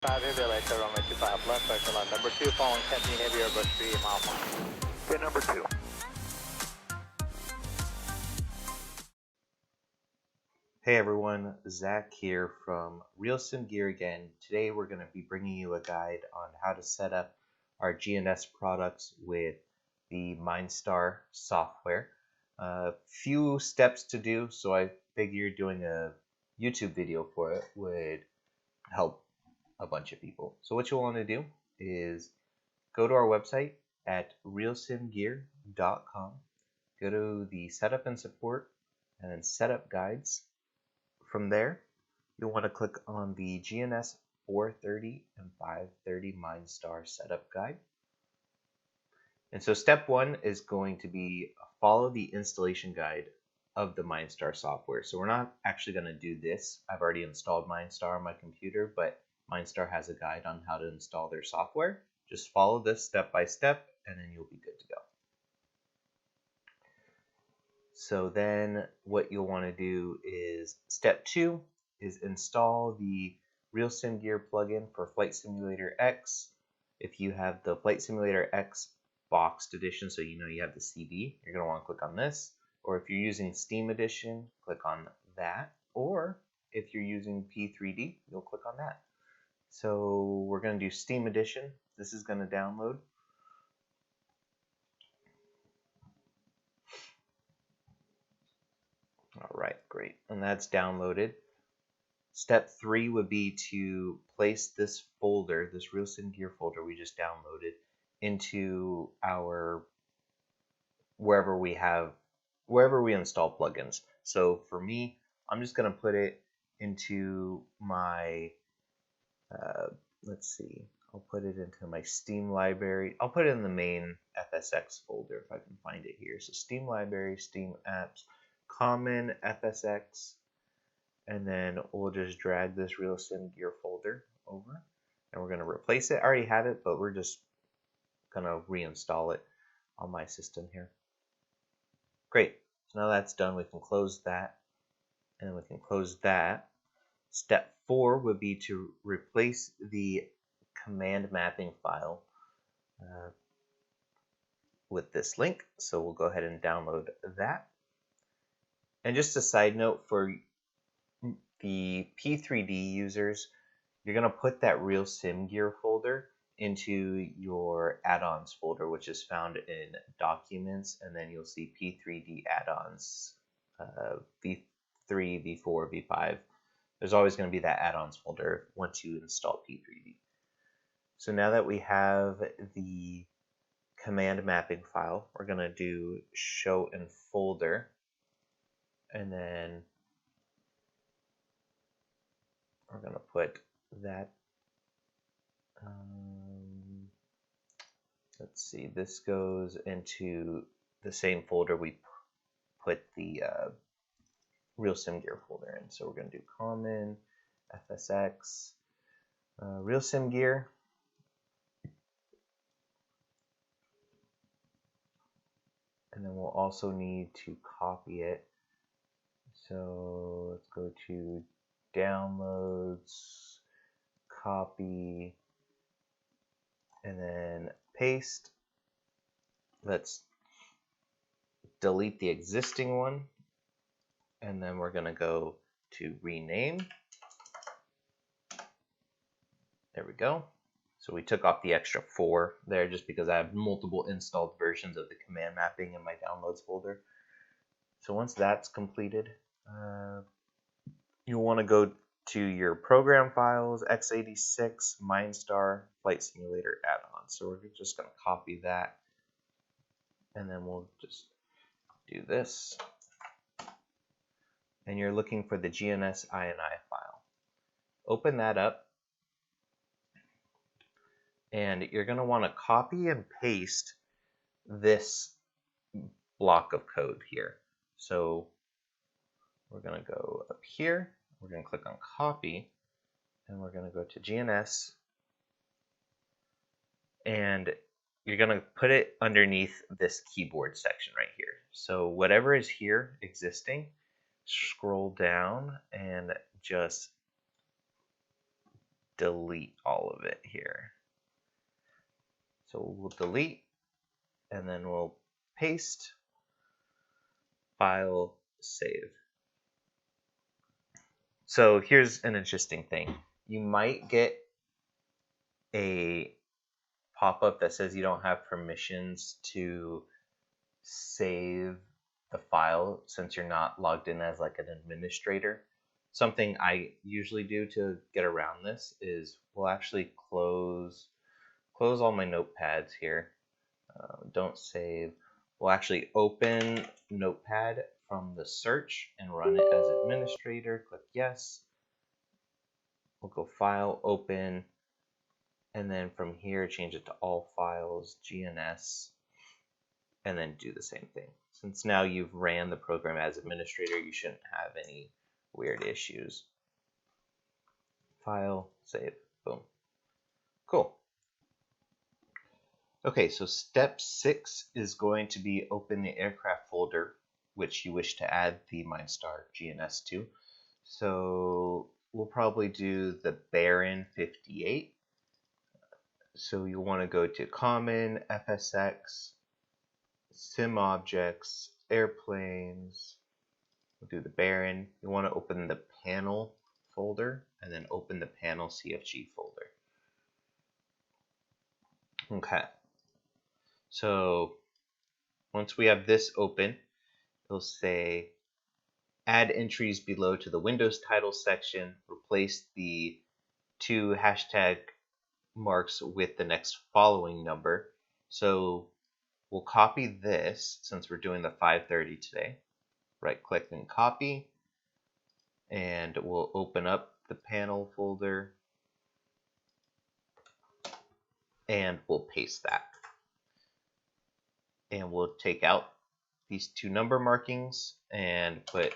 5 heavy lights runway 25 left, vector line number 2, following 10 heavy airbus 3 mile 1. Okay, number 2. Hey everyone, Zach here from RealSimGear again. Today we're going to be bringing you a guide on how to set up our GNS products with the Mindstar software. A few steps to do, so I figured doing a YouTube video for it would help a bunch of people. So what you'll want to do is go to our website at RealSimGear.com, go to the setup and support, and then setup guides. From there, you'll want to click on the GNS 430 and 530 Mindstar setup guide. And so step one is going to be follow the installation guide of the Mindstar software. So we're not actually going to do this. I've already installed Mindstar on my computer, but Mindstar has a guide on how to install their software. Just follow this step by step, and then you'll be good to go. So then what you'll want to do is step 2 is install the RealSimGear plugin for Flight Simulator X. If you have the Flight Simulator X boxed edition, so you know you have the CD, you're going to want to click on this. Or if you're using Steam Edition, click on that. Or if you're using P3D, you'll click on that. So we're going to do Steam Edition. This is going to download. All right, great. And that's downloaded. Step 3 would be to place this folder, this RealSimGear folder we just downloaded, into our wherever we install plugins. So for me, I'm just going to put it into my, let's see, I'll put it into my Steam library. I'll put it in the main FSX folder if I can find it here. So Steam library, Steam apps, common FSX, and then we'll just drag this RealSimGear folder over, and we're going to replace it. I already have it, but we're just going to reinstall it on my system here. Great. So now that's done, we can close that, and we can close that. Step 4 would be to replace the command mapping file with this link. So we'll go ahead and download that. And just a side note for the P3D users, you're going to put that RealSimGear folder into your add-ons folder, which is found in Documents, and then you'll see P3D add-ons, V3, V4, V5. There's always going to be that add-ons folder once you install P3D. So now that we have the command mapping file, we're going to do show in folder, and then we're going to put that, let's see, this goes into the same folder we put the RealSimGear folder in. So we're going to do common, FSX, RealSimGear, and then we'll also need to copy it. So let's go to downloads, copy, and then paste. Let's delete the existing one, and then we're going to go to rename. There we go. So we took off the extra 4 there just because I have multiple installed versions of the command mapping in my downloads folder. So once that's completed, you'll want to go to your program files, x86, Mindstar, Flight Simulator add-on. So we're just going to copy that, and then we'll just do this. And you're looking for the GNS INI file. Open that up, and you're going to want to copy and paste this block of code here. So we're going to go up here, we're going to click on copy, and we're going to go to GNS, and you're going to put it underneath this keyboard section right here. So whatever is here existing, scroll down and just delete all of it here. So we'll delete, and then we'll paste, file, save. So here's an interesting thing. You might get a pop-up that says you don't have permissions to save the file since you're not logged in as like an administrator. Something I usually do to get around this is we'll actually close all my notepads here. Don't save. We'll actually open Notepad from the search and run it as administrator. Click yes. We'll go File, Open, and then from here change it to All Files, GNS, and then do the same thing. Since now you've ran the program as administrator, you shouldn't have any weird issues. File, save, boom. Cool. Okay, so step 6 is going to be open the aircraft folder, which you wish to add the Mindstar GNS to. So we'll probably do the Baron 58. So you'll want to go to Common, FSX, Sim Objects, Airplanes. We'll do the Baron. You want to open the Panel folder and then open the Panel CFG folder. Okay. So once we have this open, it'll say add entries below to the Windows title section, replace the 2 hashtag marks with the next following number. So we'll copy this since we're doing the 530 today. Right click and copy, and we'll open up the panel folder and we'll paste that. And we'll take out these 2 number markings and put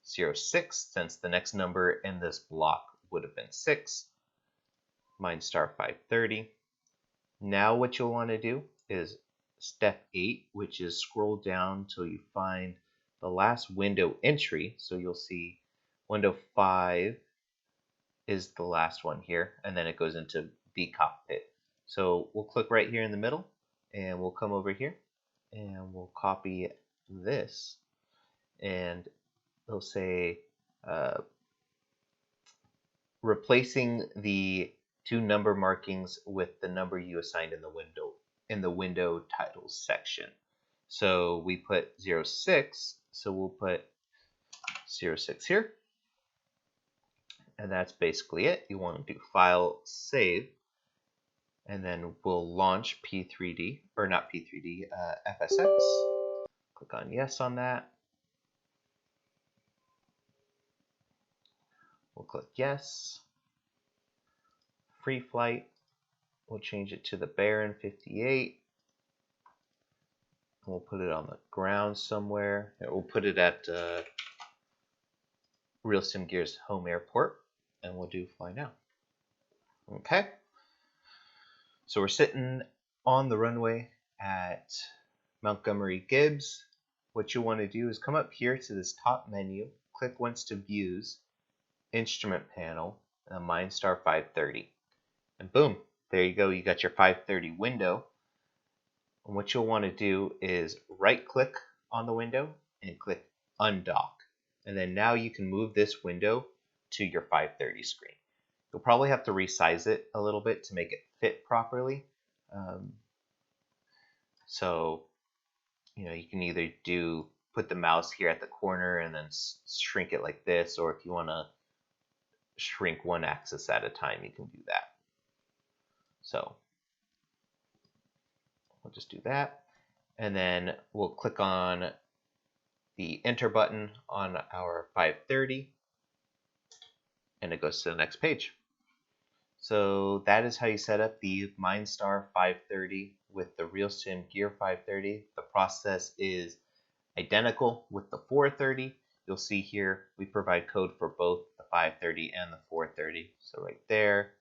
06 since the next number in this block would have been 6. Mindstar 530. Now what you'll want to do is step 8, which is scroll down till you find the last window entry. So you'll see window 5 is the last one here, and then it goes into the cockpit. So we'll click right here in the middle, and we'll come over here and we'll copy this, and it'll say replacing the 2 number markings with the number you assigned in the window titles section. So we put 06, so we'll put 06 here, and that's basically it. You want to do File, Save, and then we'll launch P3D, or not P3D, FSX. Click on yes on that. We'll click yes. Free flight. We'll change it to the Baron 58. We'll put it on the ground somewhere. We'll put it at RealSimGear's home airport, and we'll do fly now. Okay. So we're sitting on the runway at Montgomery Gibbs. What you want to do is come up here to this top menu, click once to views, instrument panel, and Mindstar 530. And boom, there you go. You got your 530 window. And what you'll want to do is right click on the window and click undock. And then now you can move this window to your 530 screen. You'll probably have to resize it a little bit to make it fit properly. So, you can either put the mouse here at the corner and then shrink it like this, or if you want to shrink one axis at a time, you can do that. So we'll just do that, and then we'll click on the enter button on our 530, and it goes to the next page. So that is how you set up the Mindstar 530 with the RealSimGear 530. The process is identical with the 430. You'll see here we provide code for both the 530 and the 430. So right there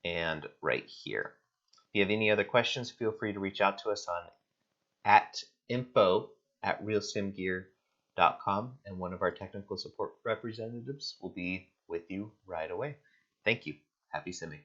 and right here. If you have any other questions, feel free to reach out to us on info@realsimgear.com, and one of our technical support representatives will be with you right away. Thank you. Happy simming.